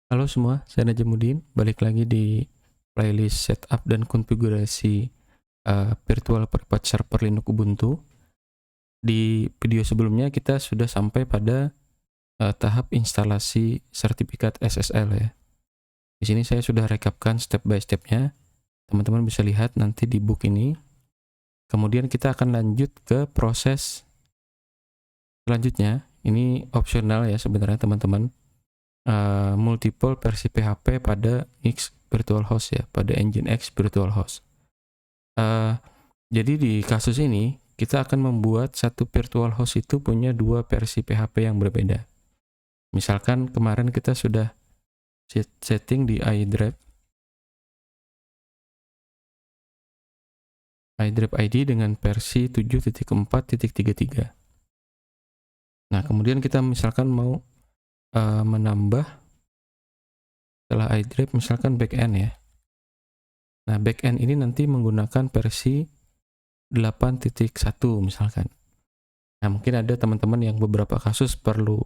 Halo semua, saya Najamuddin. Balik lagi di playlist setup dan konfigurasi virtual private server Linux Ubuntu. Di video sebelumnya kita sudah sampai pada tahap instalasi sertifikat SSL ya. Di sini saya sudah rekapkan step by stepnya. Teman-teman bisa lihat nanti di book ini. Kemudian kita akan lanjut ke proses selanjutnya. Ini opsional ya sebenarnya teman-teman. Multiple versi PHP pada X virtual host ya, pada Nginx virtual host. Jadi di kasus ini kita akan membuat satu virtual host itu punya dua versi PHP yang berbeda. Misalkan kemarin kita sudah setting di iDrive ID dengan versi 7.4.33. Nah, kemudian kita misalkan mau menambah setelah iDrive misalkan backend ya. Nah, backend ini nanti menggunakan versi 8.1 misalkan. Nah, mungkin ada teman-teman yang beberapa kasus perlu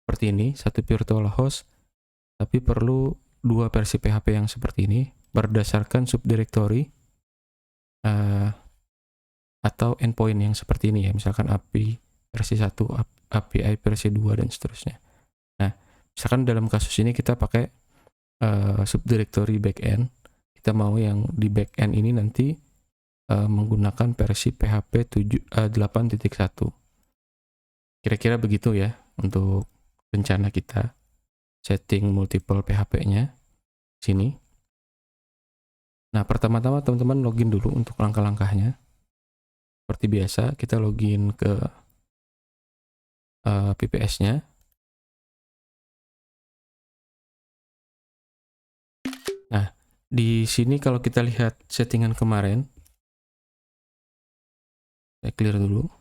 seperti ini, satu virtual host, tapi perlu dua versi PHP yang seperti ini berdasarkan subdirectory atau endpoint yang seperti ini ya, misalkan API versi 1, API versi 2, dan seterusnya. Nah, misalkan dalam kasus ini kita pakai subdirectory backend, kita mau yang di backend ini nanti menggunakan versi PHP 8.1. Kira-kira begitu ya untuk rencana kita setting multiple PHP-nya sini. Nah, pertama-tama teman-teman login dulu untuk langkah-langkahnya. Seperti biasa, kita login ke VPS-nya. Nah, di sini kalau kita lihat settingan kemarin, saya clear dulu.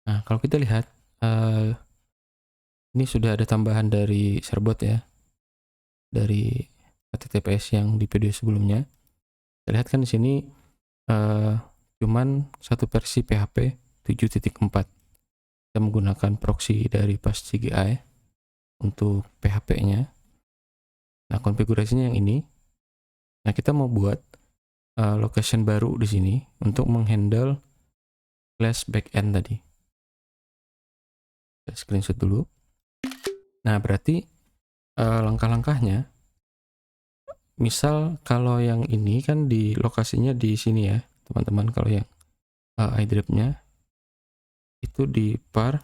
Nah, kalau kita lihat, ini sudah ada tambahan dari Serbot ya, dari HTTPS yang di video sebelumnya. Kita lihat kan di sini cuman satu versi PHP 7.4. Kita menggunakan proxy dari PassCGI untuk PHP-nya. Nah, konfigurasinya yang ini. Nah, kita mau buat location baru di sini untuk menghandle class backend tadi. Kita screenshot dulu. Nah, berarti langkah-langkahnya, misal kalau yang ini kan di lokasinya di sini ya, teman-teman. Kalau yang iDrive-nya itu di var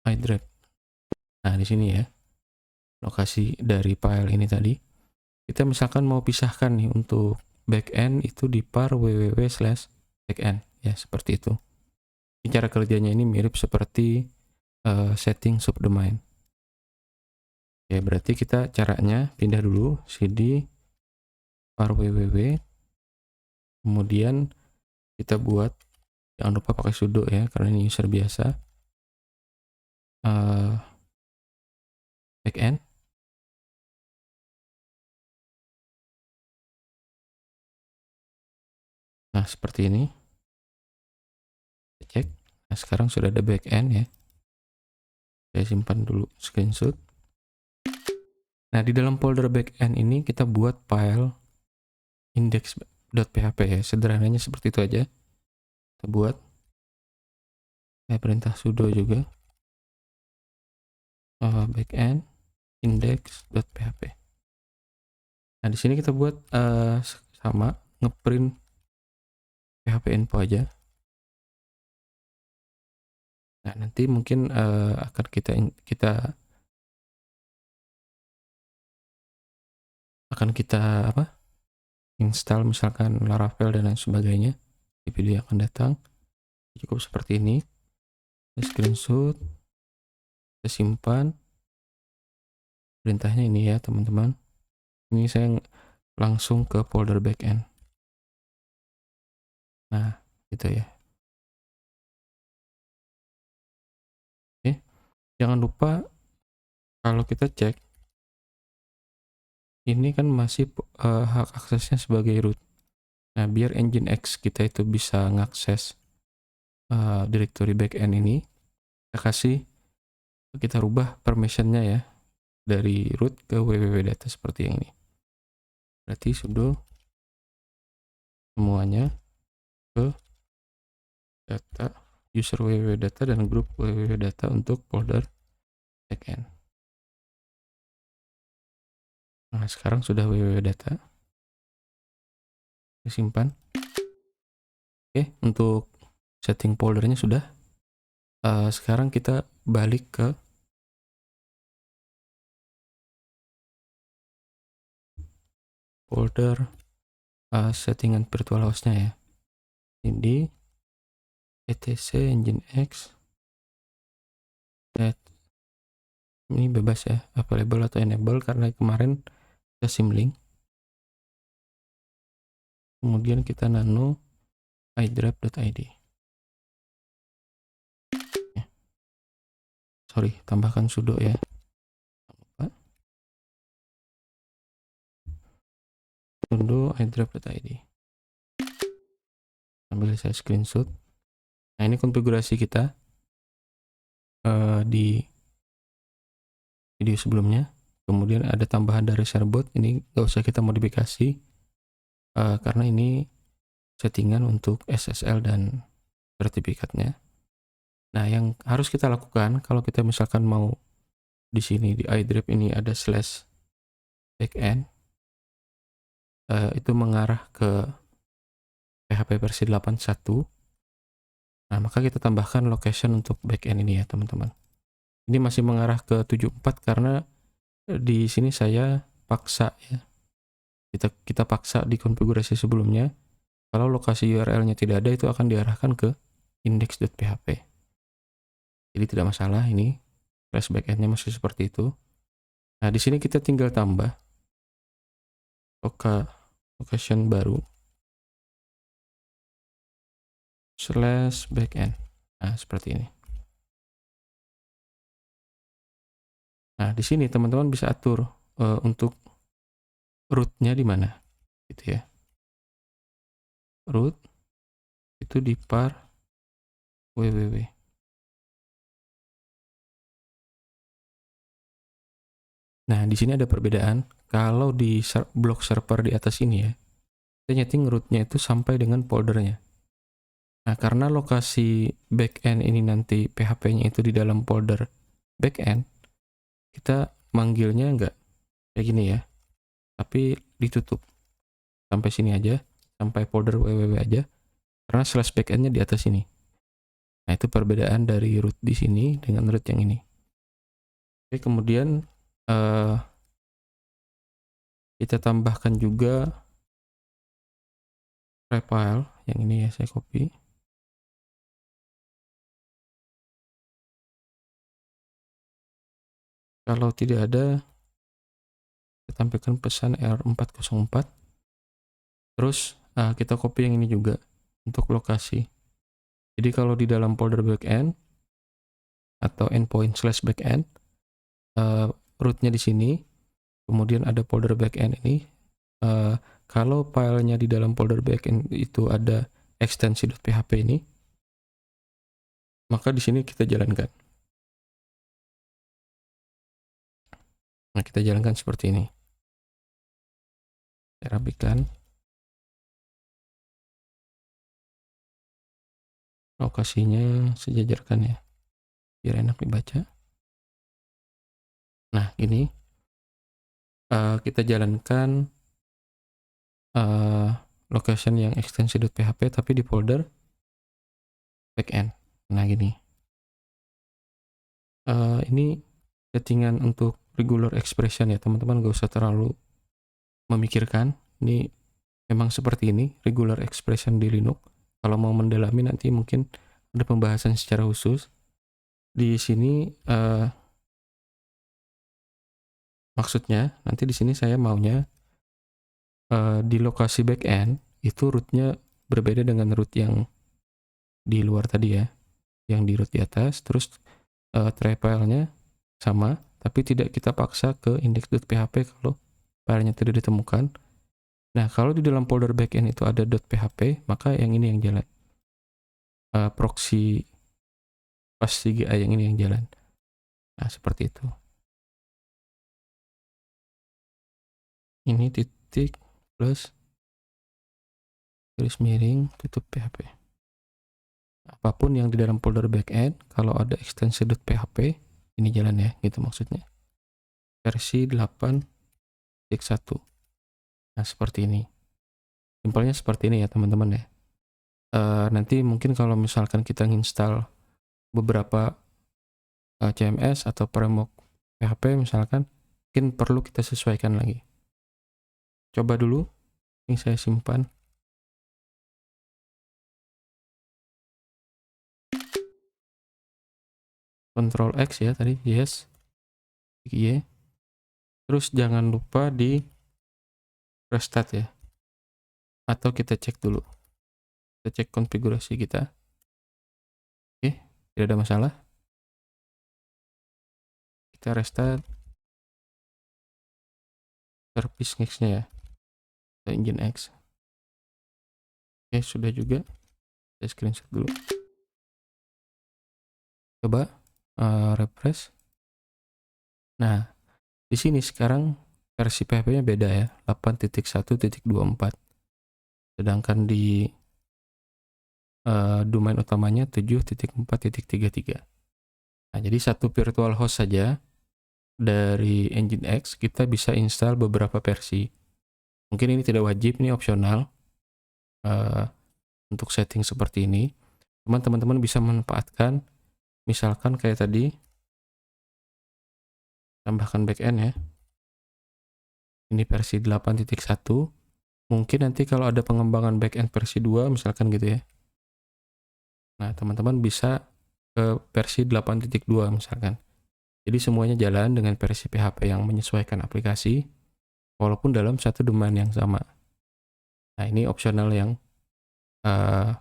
iDrive. Nah, di sini ya, lokasi dari file ini tadi. Kita misalkan mau pisahkan nih untuk backend itu di var www/backend ya, seperti itu. Cara kerjanya ini mirip seperti setting subdomain. Ya, berarti kita caranya pindah dulu cd var www, kemudian kita buat, jangan lupa pakai sudo ya karena ini user biasa, backend. Nah, seperti ini. Kita cek. Nah, sekarang sudah ada backend ya. Saya simpan dulu screenshot. Nah, di dalam folder backend ini kita buat file index.php ya. Sederhananya seperti itu aja. Kita buat. Saya perintah sudo juga. Backend index.php. Nah, di sini kita buat sama ngeprint PHP info aja. Nah, nanti mungkin akan kita install misalkan Laravel dan lain sebagainya di video yang akan datang. Cukup seperti ini. Kita screenshot, kita simpan. Perintahnya ini ya teman-teman. Ini saya langsung ke folder backend. Nah, gitu ya. Oke, jangan lupa kalau kita cek, ini kan masih hak aksesnya sebagai root. Nah, biar Nginx kita itu bisa ngakses directory backend ini, kita rubah permissionnya ya, dari root ke www.data seperti yang ini. Berarti sudo semuanya ke data, user www.data dan grup www.data untuk folder backend. Nah, sekarang sudah www.data. Disimpan. Oke, untuk setting foldernya sudah. Sekarang kita balik ke folder settingan virtual hostnya ya. Ini etc nginx ini bebas ya, available atau enable karena kemarin kita symlink. Kemudian kita nano iDrive.id. Sorry, tambahkan sudo ya. Sudo iDrive.id. Sambil saya screenshot. Nah, ini konfigurasi kita di video sebelumnya. Kemudian ada tambahan dari Sharebot. Ini nggak usah kita modifikasi karena ini settingan untuk SSL dan sertifikatnya. Nah, yang harus kita lakukan kalau kita misalkan mau di sini di iDrive ini ada slash backend, itu mengarah ke PHP versi 8.1. Nah, maka kita tambahkan location untuk backend ini ya, teman-teman. Ini masih mengarah ke 74 karena di sini saya paksa ya. Kita paksa di konfigurasi sebelumnya. Kalau lokasi URL-nya tidak ada, itu akan diarahkan ke index.php. Jadi tidak masalah, ini slash backend-nya masih seperti itu. Nah, di sini kita tinggal tambah location baru slash backend. Nah, seperti ini. Nah, di sini teman-teman bisa atur untuk root-nya di mana, gitu ya. Root itu di par www. Nah, di sini ada perbedaan. Kalau di blok server di atas ini ya, kita nyeting root-nya itu sampai dengan foldernya. Nah, karena lokasi backend ini nanti PHP-nya itu di dalam folder backend, kita manggilnya nggak kayak gini ya, tapi ditutup sampai sini aja, sampai folder www aja, karena slash backend-nya di atas ini. Nah, itu perbedaan dari root di sini dengan root yang ini. Oke, kemudian kita tambahkan juga file yang ini ya, saya copy. Kalau tidak ada, kita tampilkan pesan error 404. Terus kita copy yang ini juga untuk lokasi. Jadi kalau di dalam folder backend atau endpoint slash backend, rootnya di sini, kemudian ada folder backend ini. Kalau filenya di dalam folder backend itu ada ekstensi.php ini, maka di sini kita jalankan. Nah, kita jalankan seperti ini. Saya rapikan. Lokasinya sejajarkan ya, biar enak dibaca. Nah, ini kita jalankan location yang ekstensi.php tapi di folder backend. Nah, gini. Ini settingan untuk regular expression ya, teman-teman gak usah terlalu memikirkan. Ini memang seperti ini regular expression di Linux. Kalau mau mendalami nanti mungkin ada pembahasan secara khusus. Di sini maksudnya nanti di sini saya maunya di lokasi backend itu rootnya berbeda dengan root yang di luar tadi ya, yang di root di atas. Terus try filenya sama, tapi tidak kita paksa ke index.php kalau filenya tidak ditemukan. Nah, kalau di dalam folder backend itu ada .php, maka yang ini yang jalan. Proxy fast CGI yang ini yang jalan. Nah, seperti itu. Ini titik plus garis miring tutup PHP. Apapun yang di dalam folder backend, kalau ada ekstensi .php, ini jalan ya, gitu maksudnya. Versi 8.1. Nah, seperti ini. Simpelnya seperti ini ya, teman-teman ya. Nanti mungkin kalau misalkan kita install beberapa CMS atau framework PHP misalkan, mungkin perlu kita sesuaikan lagi. Coba dulu, ini saya simpan. Ctrl X ya tadi, yes. Y. Terus jangan lupa di restart ya. Atau kita cek dulu. Kita cek konfigurasi kita. Oke, tidak ada masalah. Kita restart service X-nya ya. Engine X. Oke, sudah juga. Saya screenshot dulu. Coba refresh. Nah, di sini sekarang versi PHP-nya beda ya, 8.1.24. Sedangkan di domain utamanya 7.4.33. Nah, jadi satu virtual host saja dari Nginx kita bisa install beberapa versi. Mungkin ini tidak wajib, ini opsional untuk setting seperti ini. Cuman teman-teman bisa manfaatkan, misalkan kayak tadi, tambahkan backend ya. Ini versi 8.1. Mungkin nanti kalau ada pengembangan backend versi 2 misalkan gitu ya. Nah, teman-teman bisa ke versi 8.2 misalkan. Jadi semuanya jalan dengan versi PHP yang menyesuaikan aplikasi walaupun dalam satu domain yang sama. Nah, ini opsional yang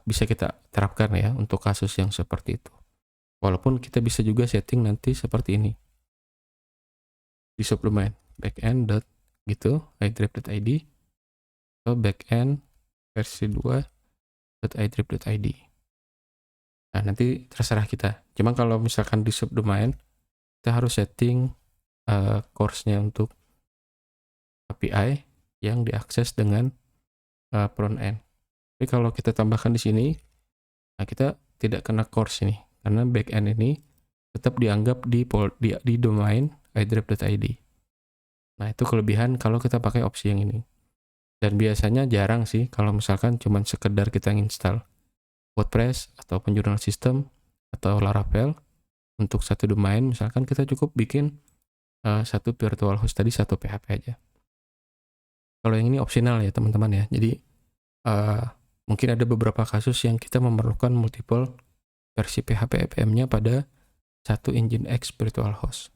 bisa kita terapkan ya untuk kasus yang seperti itu. Walaupun kita bisa juga setting nanti seperti ini. Di subdomain backend gitu iDrive.id atau backend versi 2.iDrive.id. Nah, nanti terserah kita. Cuma kalau misalkan di subdomain kita harus setting course-nya untuk API yang diakses dengan front end. Tapi kalau kita tambahkan di sini, nah kita tidak kena course ini karena backend ini tetap dianggap di domain iDrive.id. Nah, itu kelebihan kalau kita pakai opsi yang ini. Dan biasanya jarang sih kalau misalkan cuma sekedar kita install WordPress atau jurnal system atau Laravel untuk satu domain, misalkan kita cukup bikin satu virtual host tadi, satu PHP aja. Kalau yang ini opsional ya teman-teman ya. Jadi mungkin ada beberapa kasus yang kita memerlukan multiple versi PHP APM-nya pada satu Nginx virtual host.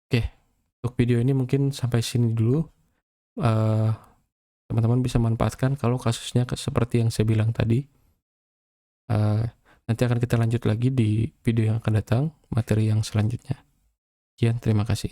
Oke, untuk video ini mungkin sampai sini dulu. Teman-teman bisa manfaatkan kalau kasusnya seperti yang saya bilang tadi. Nanti akan kita lanjut lagi di video yang akan datang, materi yang selanjutnya. Sekian, terima kasih.